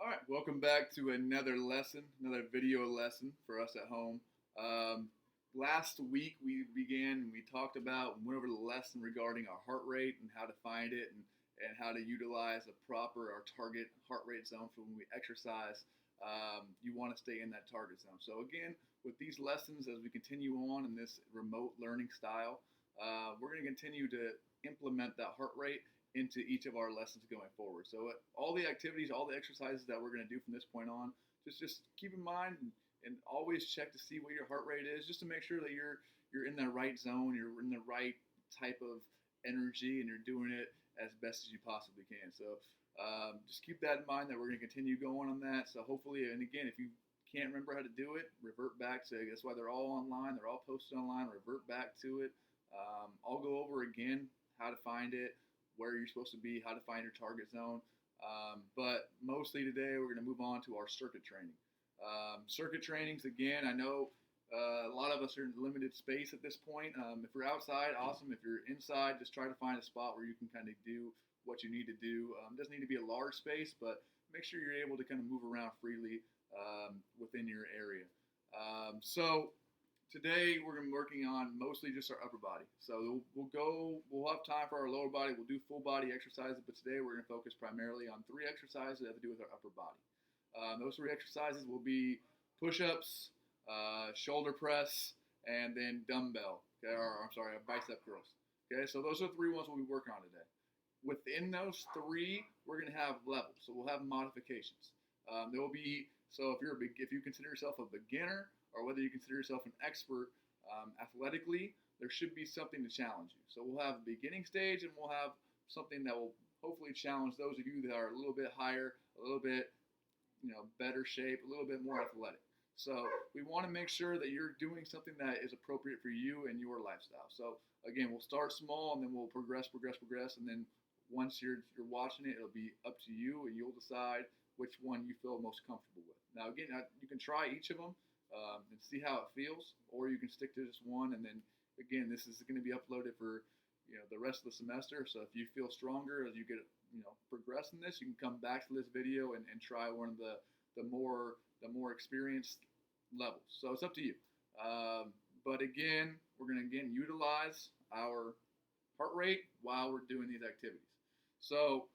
All right, welcome back to another lesson, another video lesson for us at home. Um, Last week we talked about and went over the lesson regarding our heart rate and how to find it and how to utilize a proper or target heart rate zone for when we exercise. You want to stay in that target zone. So again, with these lessons, as we continue on in this remote learning style, we're going to continue to implement that heart rate into each of our lessons going forward. So all the activities, all the exercises that we're going to do from this point on, just keep in mind and always check to see what your heart rate is, just to make sure that you're in the right zone, you're in the right type of energy, and you're doing it as best as you possibly can. So just keep that in mind that we're going to continue going on that. So hopefully, and again, if you can't remember how to do it, revert back to. That's why they're all online. They're all posted online. Revert back to it. I'll go over again how to find it, where you're supposed to be, how to find your target zone. But mostly today, we're going to move on to our circuit training. Circuit trainings, again, I know a lot of us are in limited space at this point. If you're outside, awesome. If you're inside, just try to find a spot where you can kind of do what you need to do. It doesn't need to be a large space, but make sure you're able to kind of move around freely within your area. So today we're going to be working on mostly just our upper body. So we'll have time for our lower body. We'll do full body exercises, but today we're going to focus primarily on 3 exercises that have to do with our upper body. Those 3 exercises will be push-ups, shoulder press, and then dumbbell. Okay, or I'm sorry, bicep curls. Okay, so those are the 3 ones we'll be working on today. Within those 3, we're going to have levels. So we'll have modifications. There will be so if you consider yourself a beginner or whether you consider yourself an expert athletically, there should be something to challenge you. So we'll have a beginning stage and we'll have something that will hopefully challenge those of you that are a little bit higher, a little bit better shape, a little bit more athletic. So we want to make sure that you're doing something that is appropriate for you and your lifestyle. So again, we'll start small and then we'll progress, and then once you're watching it, it'll be up to you and you'll decide which one you feel most comfortable with. Now again, you can try each of them and see how it feels, or you can stick to just one. And then again, this is going to be uploaded for the rest of the semester. So if you feel stronger as you get progress in this, you can come back to this video and try one of the more experienced levels. So it's up to you. But again, we're going to utilize our heart rate while we're doing these activities. So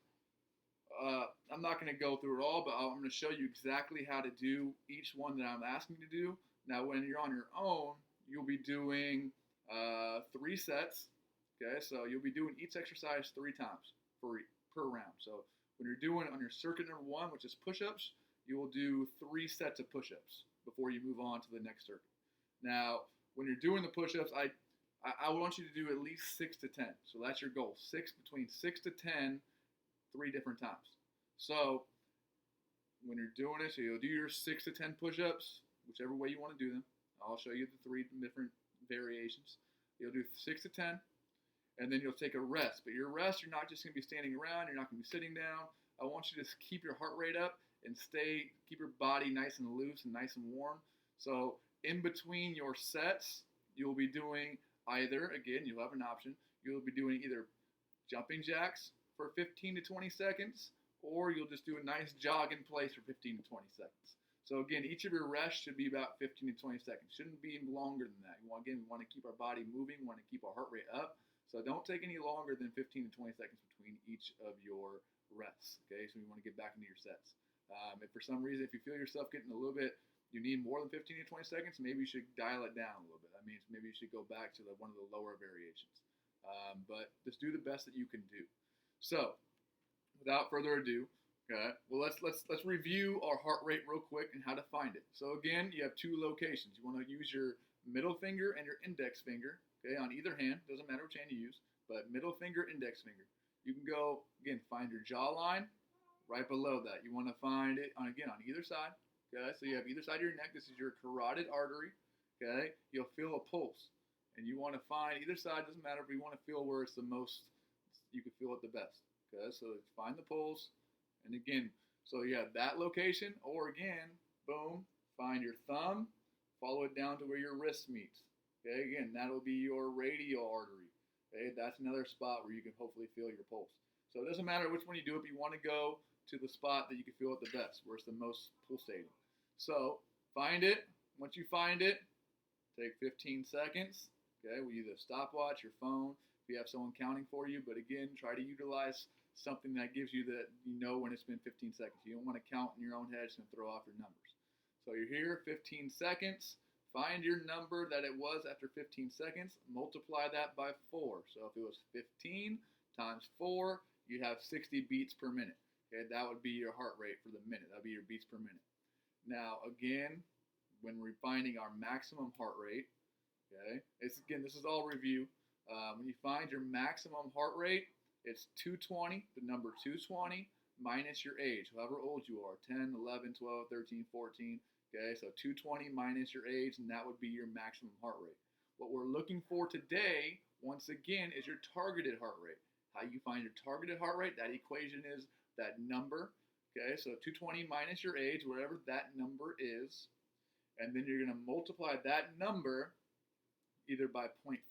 I'm not going to go through it all, but I'm going to show you exactly how to do each one that I'm asking you to do. Now, when you're on your own, you'll be doing 3 sets. Okay, so you'll be doing each exercise 3 times per round. So when you're doing on your circuit number 1, which is push-ups, you will do 3 sets of push-ups before you move on to the next circuit. Now, when you're doing the push-ups, I want you to do at least 6 to 10. So that's your goal. Between 6 to 10, 3 different times. So when you're doing it, so you'll do your 6 to 10 push-ups, whichever way you want to do them. I'll show you the 3 different variations. You'll do 6 to 10, and then you'll take a rest. But your rest, you're not just going to be standing around. You're not going to be sitting down. I want you to keep your heart rate up and keep your body nice and loose and nice and warm. So in between your sets, you'll be doing again, you'll have an option. You'll be doing either jumping jacks for 15 to 20 seconds, or you'll just do a nice jog in place for 15 to 20 seconds. So again, each of your rests should be about 15 to 20 seconds. Shouldn't be longer than that. We want to keep our body moving. We want to keep our heart rate up. So don't take any longer than 15 to 20 seconds between each of your rests. Okay, so you want to get back into your sets. If for some reason, if you feel yourself getting a little bit, you need more than 15 to 20 seconds, maybe you should dial it down a little bit. That means maybe you should go back to one of the lower variations. But just do the best that you can do. So without further ado, okay, well let's review our heart rate real quick and how to find it. So again, you have 2 locations. You want to use your middle finger and your index finger. Okay, on either hand, doesn't matter which hand you use, but middle finger, index finger. You can go, again, find your jawline right below that. You want to find it, on either side. Okay, so you have either side of your neck. This is your carotid artery. Okay, you'll feel a pulse. And you want to find either side, doesn't matter, but you want to feel where it's the most, you can feel it the best. Okay, so find the pulse. And again, so you have that location, or again, boom, find your thumb, follow it down to where your wrist meets. Okay, again, that'll be your radial artery. Okay, that's another spot where you can hopefully feel your pulse. So it doesn't matter which one you do. If you want to go to the spot that you can feel it the best, where it's the most pulsating. So find it. Once you find it, take 15 seconds. Okay, we use a stopwatch, your phone, if you have someone counting for you. But again, try to utilize something that gives you that you know when it's been 15 seconds. You don't want to count in your own head; it's going to throw off your numbers. So you're here, 15 seconds. Find your number that it was after 15 seconds. Multiply that by 4. So if it was 15 times 4, you'd have 60 beats per minute. Okay, that would be your heart rate for the minute. That would be your beats per minute. Now, again, when we're finding our maximum heart rate, okay, this is all review. When you find your maximum heart rate, it's 220, the number 220, minus your age, however old you are, 10, 11, 12, 13, 14. Okay, so 220 minus your age, and that would be your maximum heart rate. What we're looking for today, once again, is your targeted heart rate. How you find your targeted heart rate, that equation is that number. Okay, so 220 minus your age, whatever that number is, and then you're going to multiply that number either by 0.5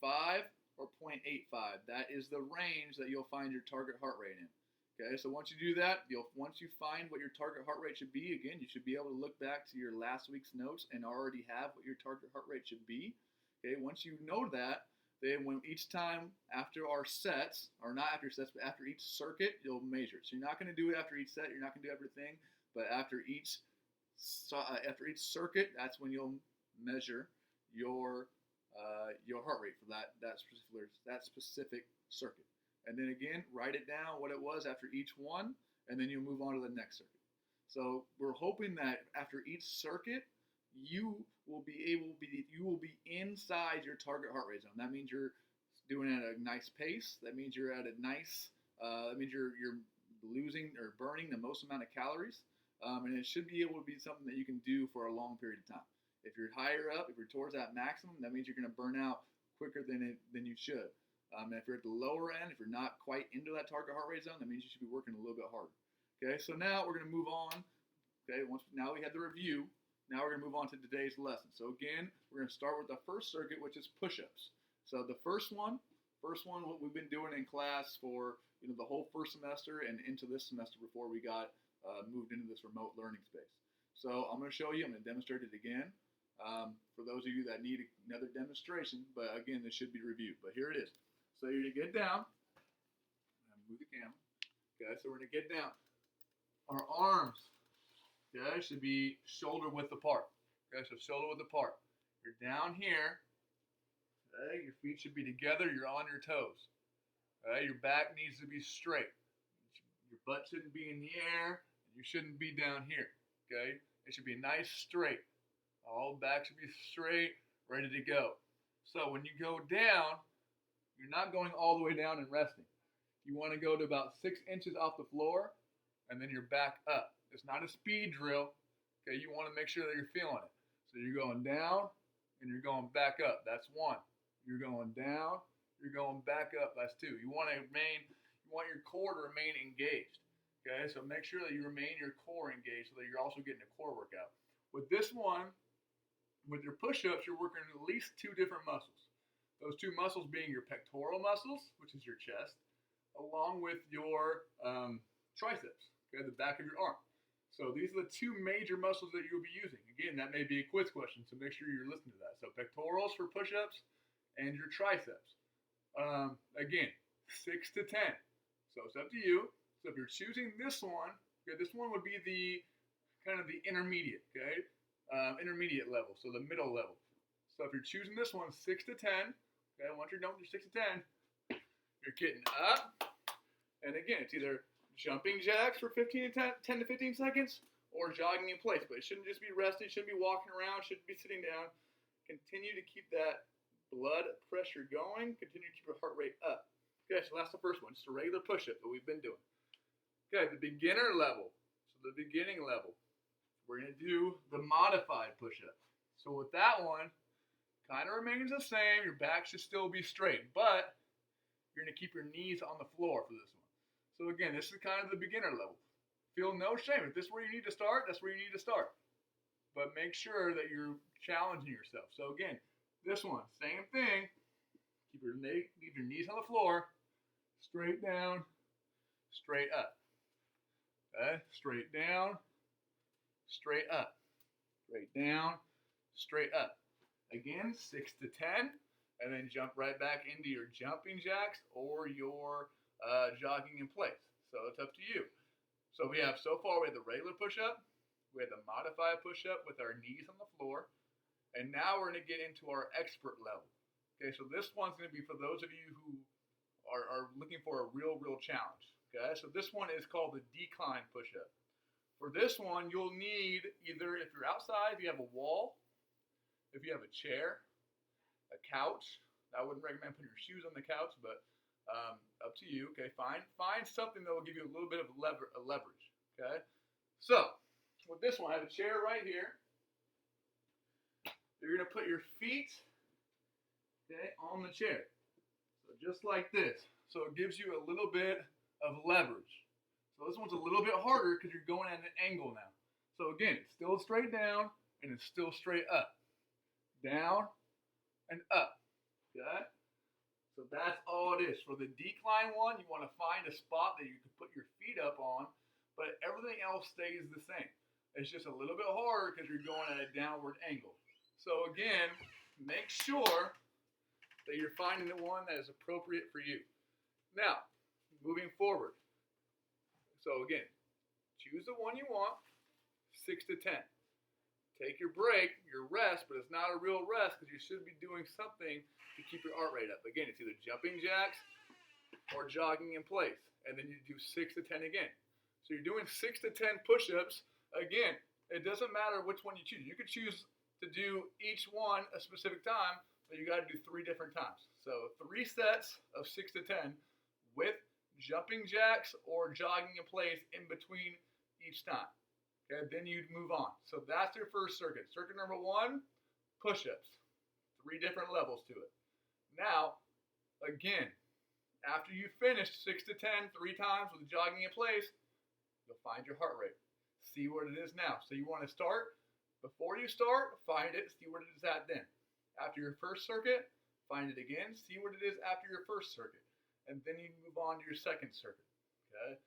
or 0.85. That is the range that you'll find your target heart rate in. Okay, so once you do that, once you find what your target heart rate should be, again, you should be able to look back to your last week's notes and already have what your target heart rate should be. Okay, once you know that, then when each time after our sets, or not after sets, but after each circuit, you'll measure it. So you're not going to do it after each set, you're not going to do everything, but after each circuit, that's when you'll measure your heart rate for that specific circuit. And then again, write it down what it was after each one, and then you'll move on to the next circuit. So we're hoping that after each circuit, you will be inside your target heart rate zone. That means you're doing it at a nice pace. That means you're at a nice. That means you're losing or burning the most amount of calories, and it should be able to be something that you can do for a long period of time. If you're higher up, if you're towards that maximum, that means you're going to burn out quicker than you should. And if you're at the lower end, if you're not quite into that target heart rate zone, that means you should be working a little bit harder. Okay, so now we're going to move on. Okay, now we had the review. Now we're going to move on to today's lesson. So again, we're going to start with the first circuit, which is push-ups. So the first one, what we've been doing in class for the whole first semester and into this semester before we got moved into this remote learning space. So I'm going to show you. I'm going to demonstrate it again. For those of you that need another demonstration, but again, this should be reviewed. But here it is. So you're going to get down. Move the camera. Okay, so we're going to get down. Our arms, okay, should be shoulder width apart. Okay, so shoulder width apart. You're down here. Okay, your feet should be together. You're on your toes. Okay, your back needs to be straight. Your butt shouldn't be in the air. You shouldn't be down here. Okay, it should be nice straight. All back should be straight, ready to go. So when you go down, you're not going all the way down and resting. You want to go to about 6 inches off the floor, and then you're back up. It's not a speed drill. Okay, you want to make sure that you're feeling it. So you're going down, and you're going back up. That's 1. You're going down, you're going back up. That's 2. You want your core to remain engaged. Okay, so make sure that you remain your core engaged so that you're also getting a core workout. With this one, with your push-ups, you're working at least 2 different muscles. Those 2 muscles being your pectoral muscles, which is your chest, along with your triceps, okay, the back of your arm. So these are the 2 major muscles that you'll be using. Again, that may be a quiz question, so make sure you're listening to that. So pectorals for push-ups and your triceps. Again, 6 to 10. So it's up to you. So if you're choosing this one, okay, this one would be the kind of the intermediate, okay, intermediate level, so the middle level. So if you're choosing this one, 6 to 10, okay, once you're done with your 6 to 10, you're getting up, and again, it's either jumping jacks for 10 to 15 seconds, or jogging in place, but it shouldn't just be resting, shouldn't be walking around, shouldn't be sitting down. Continue to keep that blood pressure going, continue to keep your heart rate up. Okay, so that's the first one, just a regular push-up that we've been doing. Okay, the beginner level, so the beginning level, we're going to do the modified push-up. So with that one, kind of remains the same. Your back should still be straight, but you're going to keep your knees on the floor for this one. So again, this is kind of the beginner level. Feel no shame. If this is where you need to start, that's where you need to start. But make sure that you're challenging yourself. So again, this one, same thing. Keep your knees on the floor, straight down, straight up. Okay, straight down, straight up, straight down, straight up. Again, 6 to 10, and then jump right back into your jumping jacks or your jogging in place. So it's up to you. So we have so far we have the regular push-up, we have the modified push-up with our knees on the floor, and now we're going to get into our expert level. Okay, so this one's going to be for those of you who are looking for a real challenge. Okay, so this one is called the decline push-up. For this one, you'll need either, if you're outside, if you have a wall, if you have a chair, a couch. I wouldn't recommend putting your shoes on the couch, but up to you. Okay, find something that will give you a little bit of leverage. Okay, so with this one, I have a chair right here. You're gonna put your feet, okay, on the chair. So just like this. So it gives you a little bit of leverage. So this one's a little bit harder because you're going at an angle now. So again, it's still straight down and it's still straight up. Down and up. Okay? So that's all it is. For the decline one, you want to find a spot that you can put your feet up on, but everything else stays the same. It's just a little bit harder because you're going at a downward angle. So again, make sure that you're finding the one that is appropriate for you. Now, moving forward. So again, choose the one you want, 6 to 10. Take your break, your rest, but it's not a real rest because you should be doing something to keep your heart rate up. Again, it's either jumping jacks or jogging in place. And then you do 6 to 10 again. So you're doing 6 to 10 push-ups. Again, it doesn't matter which one you choose. You could choose to do each one a specific time, but you got to do 3 different times. So 3 sets of 6 to 10 with jumping jacks or jogging in place in between each time. Okay, then you'd move on. So that's your first circuit. Circuit number 1, push-ups. 3 different levels to it. Now, again, after you finish 6 to 10 3 times with jogging in place, you'll find your heart rate. See what it is now. So you want to start. Before you start, find it. See what it is at then. After your first circuit, find it again. See what it is after your first circuit. And then you move on to your second circuit. Okay?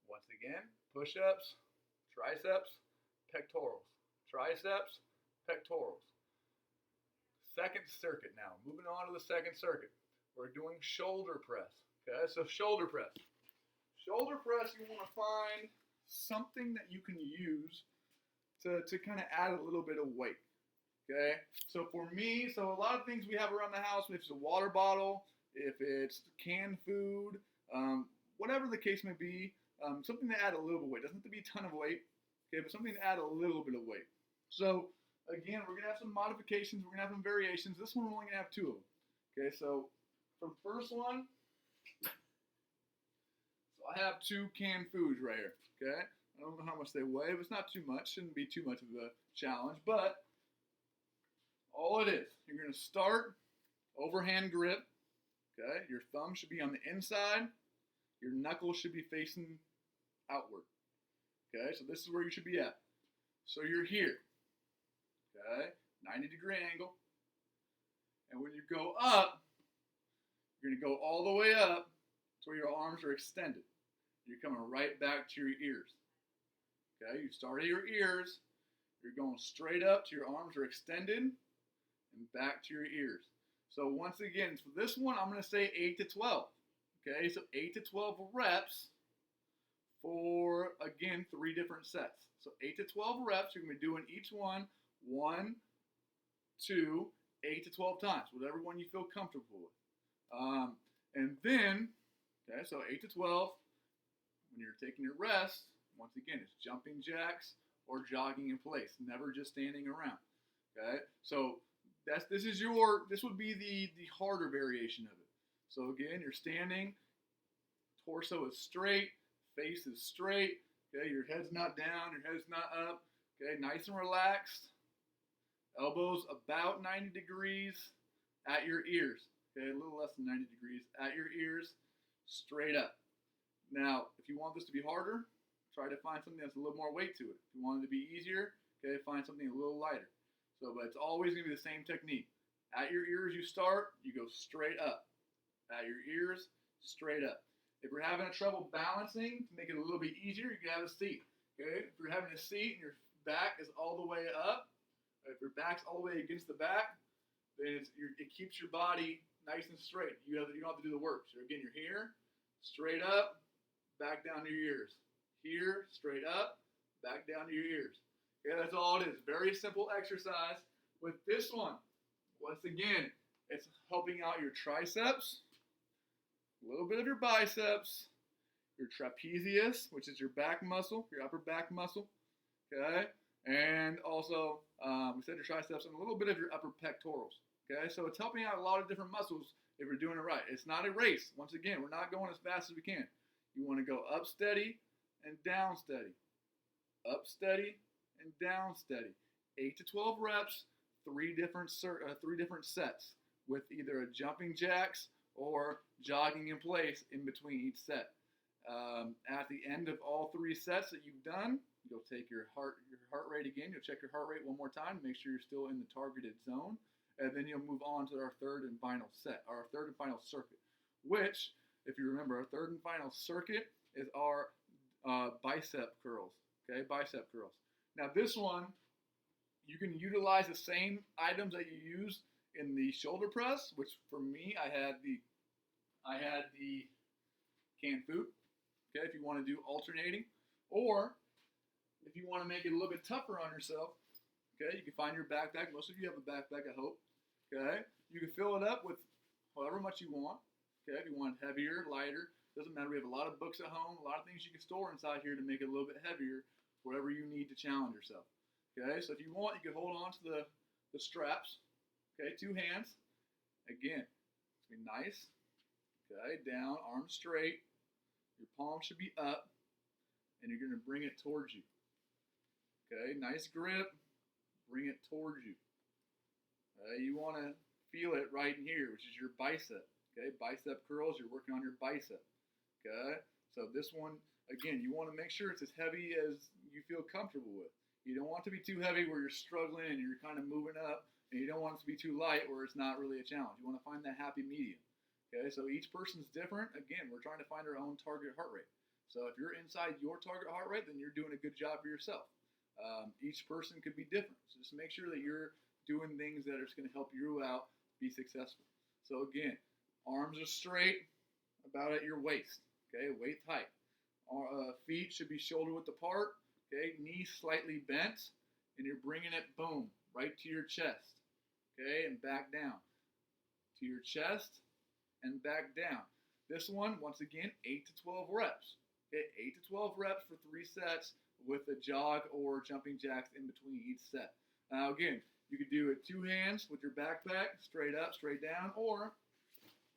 Once again, push-ups, triceps, pectorals. Triceps, pectorals. Second circuit now. Moving on to the second circuit. We're doing shoulder press. Okay, so shoulder press. Shoulder press, you want to find something that you can use to kind of add a little bit of weight. Okay, so for me, so a lot of things we have around the house, if it's a water bottle, if it's canned food, whatever the case may be, something to add a little bit of weight. Doesn't have to be a ton of weight, okay, but something to add a little bit of weight. So again, we're going to have some modifications, we're going to have some variations. This one, we're only going to have 2 of them. Okay, so for the first one, so I have 2 canned foods right here. Okay, I don't know how much they weigh, but it's not too much. Shouldn't be too much of a challenge, but all it is, you're going to start overhand grip. Okay, your thumb should be on the inside. Your knuckles should be facing outward. Okay, so this is where you should be at. So you're here. Okay, 90-degree angle. And when you go up, you're going to go all the way up to where your arms are extended. You're coming right back to your ears. Okay, you start at your ears. You're going straight up to your arms are extended and back to your ears. So once again, for this one, I'm going to say 8 to 12. Okay, so 8 to 12 reps for, again, 3 different sets. So 8 to 12 reps, you're going to be doing each one 1, 2, 8 to 12 times, whatever one you feel comfortable with. And then, okay, so 8 to 12, when you're taking your rest, once again, it's jumping jacks or jogging in place, never just standing around. Okay, so this would be the harder variation of it. So again, you're standing, torso is straight, face is straight. Okay, your head's not down, your head's not up. Okay, nice and relaxed. Elbows about 90 degrees at your ears. Okay, a little less than 90 degrees at your ears, straight up. Now, if you want this to be harder, try to find something that's a little more weight to it. If you want it to be easier, okay, find something a little lighter. So, but it's always going to be the same technique. At your ears, you start, you go straight up. At your ears, straight up. If you're having trouble balancing, to make it a little bit easier, you can have a seat. Okay? If you're having a seat and your back is all the way up, if your back's all the way against the back, then it keeps your body nice and straight. You don't have to do the work. So again, you're here, straight up, back down to your ears. Here, straight up, back down to your ears. Okay, that's all it is. Very simple exercise. With this one, once again, it's helping out your triceps, a little bit of your biceps, your trapezius, which is your back muscle, your upper back muscle, okay? And also, we said your triceps and a little bit of your upper pectorals, okay? So it's helping out a lot of different muscles if you're doing it right. It's not a race. Once again, we're not going as fast as we can. You want to go up steady and down steady. Up steady and down steady. 8 to 12 reps, three different sets with either a jumping jacks or jogging in place in between each set. At the end of all three sets that you've done, you'll take your heart rate again. You'll check your heart rate one more time to make sure you're still in the targeted zone. And then you'll move on to our third and final circuit, which, if you remember, our third and final circuit is our bicep curls. Okay, bicep curls. Now this one, you can utilize the same items that you use in the shoulder press, which for me, I had the canned food. Okay, if you want to do alternating, or if you want to make it a little bit tougher on yourself, okay, you can find your backpack. Most of you have a backpack, I hope. Okay, you can fill it up with however much you want. Okay, if you want heavier, lighter, doesn't matter. We have a lot of books at home, a lot of things you can store inside here to make it a little bit heavier, whatever you need to challenge yourself. Okay, so if you want, you can hold on to the straps. Okay, 2 hands. Again, it's gonna be nice. Okay, down, arms straight. Your palm should be up, and you're gonna bring it towards you. Okay, nice grip. Bring it towards you. You want to feel it right in here, which is your bicep. Okay, bicep curls. You're working on your bicep. Okay, so this one, again, you want to make sure it's as heavy as you feel comfortable with. You don't want it to be too heavy where you're struggling and you're kind of moving up, and you don't want it to be too light where it's not really a challenge. You want to find that happy medium. Okay, so each person's different. Again, we're trying to find our own target heart rate. So if you're inside your target heart rate, then you're doing a good job for yourself. Each person could be different. So just make sure that you're doing things that are going to help you out be successful. So again, arms are straight, about at your waist. Okay, waist height. Feet should be shoulder width apart. Okay, knees slightly bent, and you're bringing it, boom, right to your chest. Okay, and back down. To your chest and back down. This one, once again, 8 to 12 reps. Okay, 8 to 12 reps for 3 sets with a jog or jumping jacks in between each set. Now again, you could do it 2 hands with your backpack, straight up, straight down, or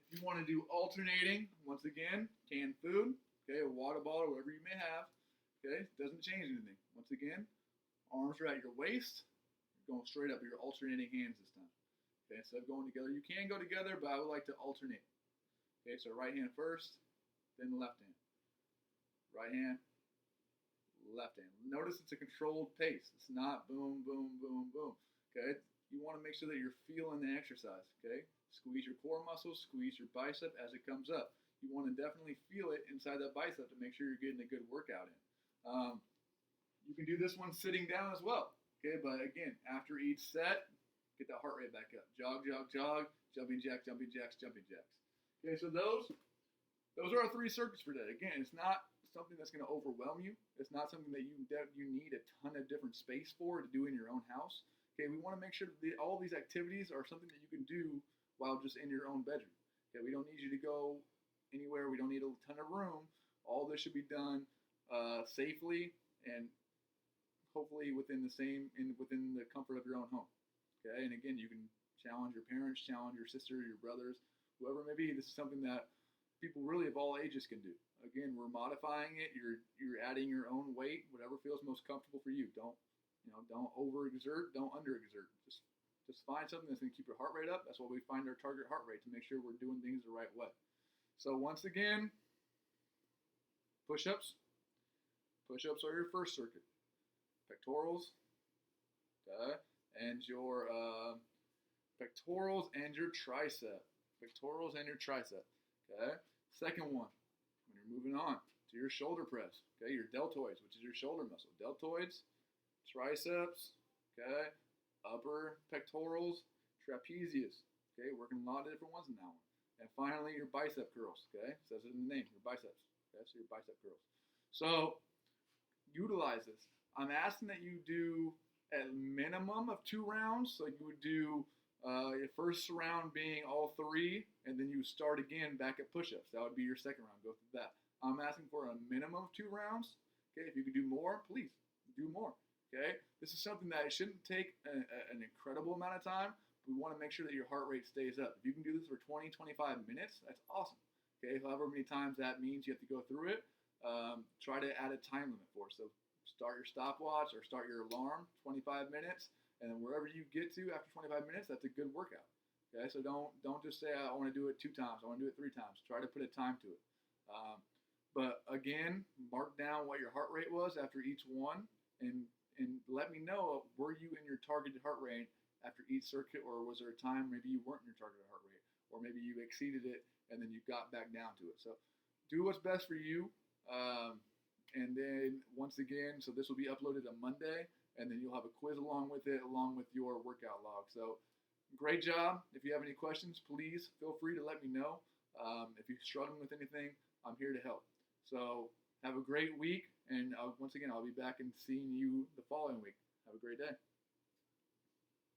if you want to do alternating, once again, canned food, okay, a water bottle, whatever you may have, okay, doesn't change anything. Once again, arms are at your waist, you're going straight up, you're alternating hands this time. Okay, instead of going together, you can go together, but I would like to alternate. Okay, so right hand first, then left hand. Right hand, left hand. Notice it's a controlled pace. It's not boom, boom, boom, boom. Okay, you want to make sure that you're feeling the exercise. Okay, squeeze your core muscles, squeeze your bicep as it comes up. You want to definitely feel it inside that bicep to make sure you're getting a good workout in. You can do this one sitting down as well. Okay, but again, after each set, get that heart rate back up. Jog, jog, jog, jumping jacks, jumping jacks, jumping jacks. Okay, so those are our 3 circuits for today. Again, it's not something that's going to overwhelm you. It's not something that you need a ton of different space for to do in your own house. Okay, we want to make sure that all these activities are something that you can do while just in your own bedroom. Okay, we don't need you to go anywhere. We don't need a ton of room. All this should be done safely and hopefully within the comfort of your own home. Okay, and again, you can challenge your parents, challenge your sister, your brothers, whoever it may be. This is something that people really of all ages can do. Again, we're modifying it. You're adding your own weight, whatever feels most comfortable for you. Don't overexert, don't underexert. Just find something that's going to keep your heart rate up. That's why we find our target heart rate, to make sure we're doing things the right way. So once again, push-ups. Push-ups are your first circuit. Pectorals, and your pectorals and your tricep. Pectorals and your tricep. Okay. Second one, when Moving on to your shoulder press. Okay, your deltoids, which is your shoulder muscle. Deltoids, triceps, okay, upper pectorals, trapezius. Okay, working a lot of different ones in that one. And finally, your bicep curls. Okay, says it in the name, your biceps. Okay, so your bicep curls. So utilize this. I'm asking that you do at minimum of 2 rounds. So you would do your first round being all 3, and then you start again back at push-ups. That would be your second round. Go through that. I'm asking for a minimum of 2 rounds. Okay, if you could do more, please do more. Okay, this is something that it shouldn't take an incredible amount of time. We want to make sure that your heart rate stays up. If you can do this for 20, 25 minutes, that's awesome. Okay, however many times that means you have to go through it, try to add a time limit for it. So start your stopwatch or start your alarm 25 minutes, and then wherever you get to after 25 minutes, that's a good workout. Okay, so don't just say I want to do it 2 times, I want to do it 3 times. Try to put a time to it. But again, mark down what your heart rate was after each one, and let me know, were you in your targeted heart rate after each circuit, or was there a time maybe you weren't in your targeted heart rate, or maybe you exceeded it and then you got back down to it. So do what's best for you. And then once again, so this will be uploaded on Monday, and then you'll have a quiz along with it, along with your workout log. So great job. If you have any questions, please feel free to let me know. If you're struggling with anything, I'm here to help. So have a great week, and once again, I'll be back and seeing you the following week. Have a great day.